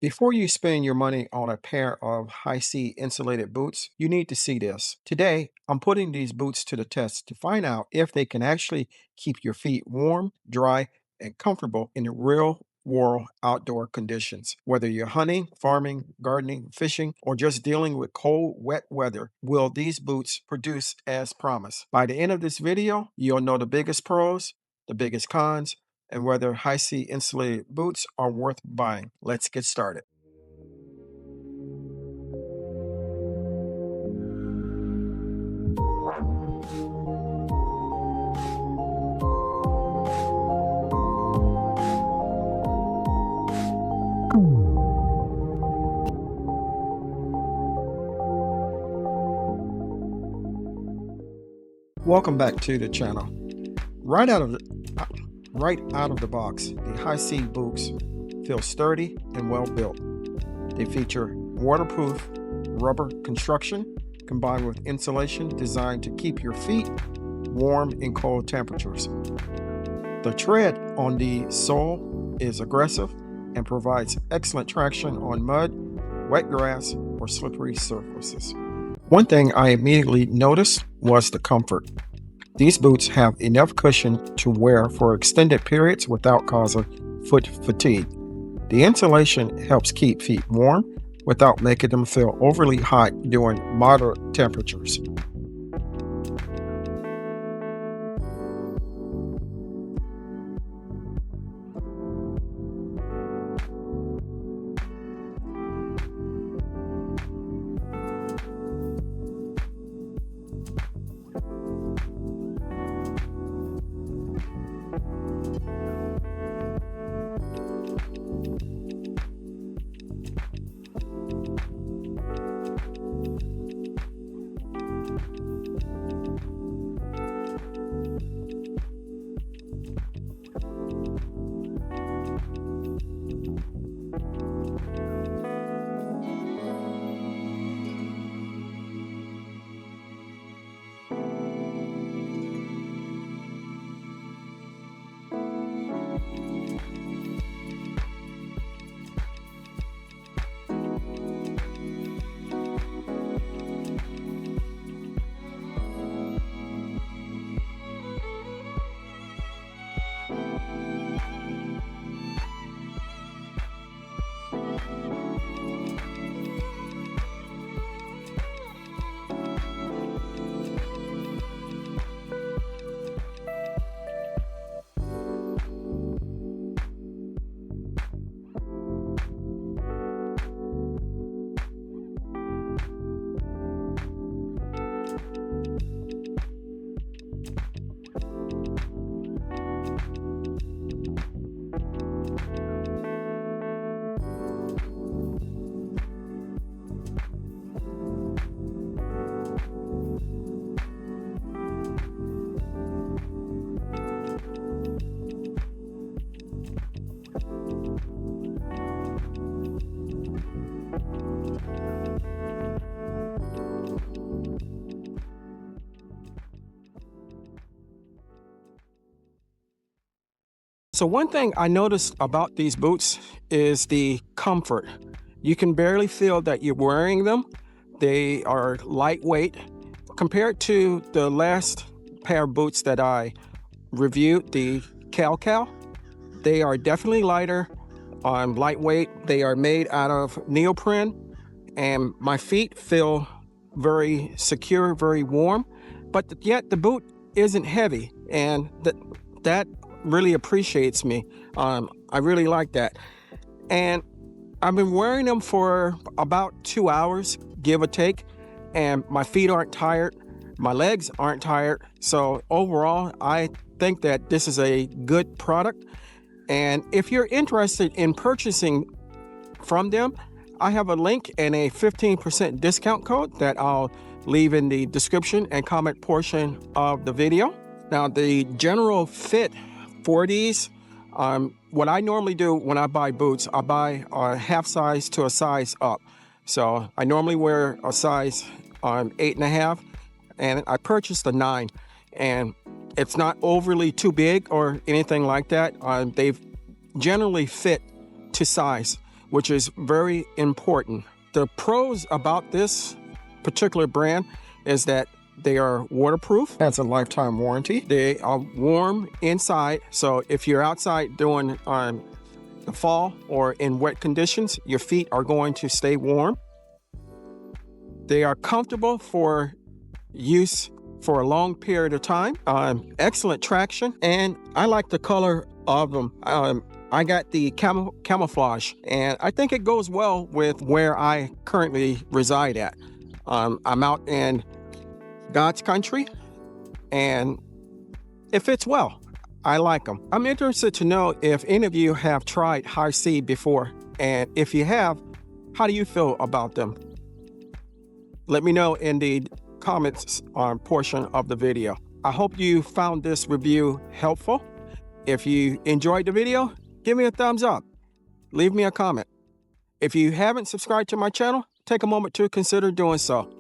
Before you spend your money on a pair of HISEA insulated boots, you need to see this. Today, I'm putting these boots to the test to find out if they can actually keep your feet warm, dry, and comfortable in the real world outdoor conditions. Whether you're hunting, farming, gardening, fishing, or just dealing with cold, wet weather, will these boots produce as promised? By the end of this video, you'll know the biggest pros, the biggest cons, and whether HISEA insulated boots are worth buying. Let's get started. Welcome back to the channel. Right out of the box, the HISEA boots feel sturdy and well built. They feature waterproof rubber construction combined with insulation designed to keep your feet warm in cold temperatures. The tread on the sole is aggressive and provides excellent traction on mud, wet grass, or slippery surfaces. One thing I immediately noticed was the comfort. These boots have enough cushion to wear for extended periods without causing foot fatigue. The insulation helps keep feet warm without making them feel overly hot during moderate temperatures. So one thing I noticed about these boots is the comfort. You can barely feel that you're wearing them. They are lightweight. Compared to the last pair of boots that I reviewed, the Cal, they are definitely lighter, lightweight. They are made out of neoprene, and my feet feel very secure, very warm, but yet the boot isn't heavy, and that really appreciates me. I really like that. And I've been wearing them for about 2 hours, give or take, and my feet aren't tired, my legs aren't tired. So overall, I think that this is a good product. And if you're interested in purchasing from them, I have a link and a 15% discount code that I'll leave in the description and comment portion of the video. Now, the general fit for these, what I normally do when I buy boots, I buy a half size to a size up. So I normally wear a size 8.5, and I purchased a 9, and it's not overly too big or anything like that. They've generally fit to size. which is very important. The pros about this particular brand is that they are waterproof, has a lifetime warranty. They are warm inside, so if you're outside during the fall or in wet conditions, your feet are going to stay warm. They are comfortable for use for a long period of time. Excellent traction, and I like the color of them. I got the camouflage, and I think it goes well with where I currently reside at. I'm out in God's country, and it fits well. I like them. I'm interested to know if any of you have tried HISEA before, and if you have, how do you feel about them? Let me know in the comments portion of the video. I hope you found this review helpful. If you enjoyed the video, give me a thumbs up. Leave me a comment. If you haven't subscribed to my channel, take a moment to consider doing so.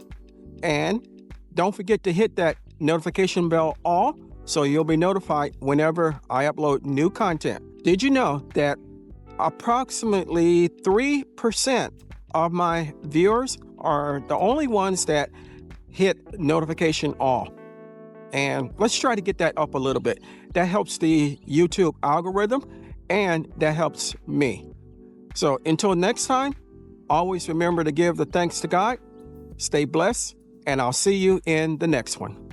And don't forget to hit that notification bell all so you'll be notified whenever I upload new content. Did you know that approximately 3% of my viewers are the only ones that hit notification all? And let's try to get that up a little bit. That helps the YouTube algorithm, and that helps me. So until next time, always remember to give the thanks to God. Stay blessed, and I'll see you in the next one.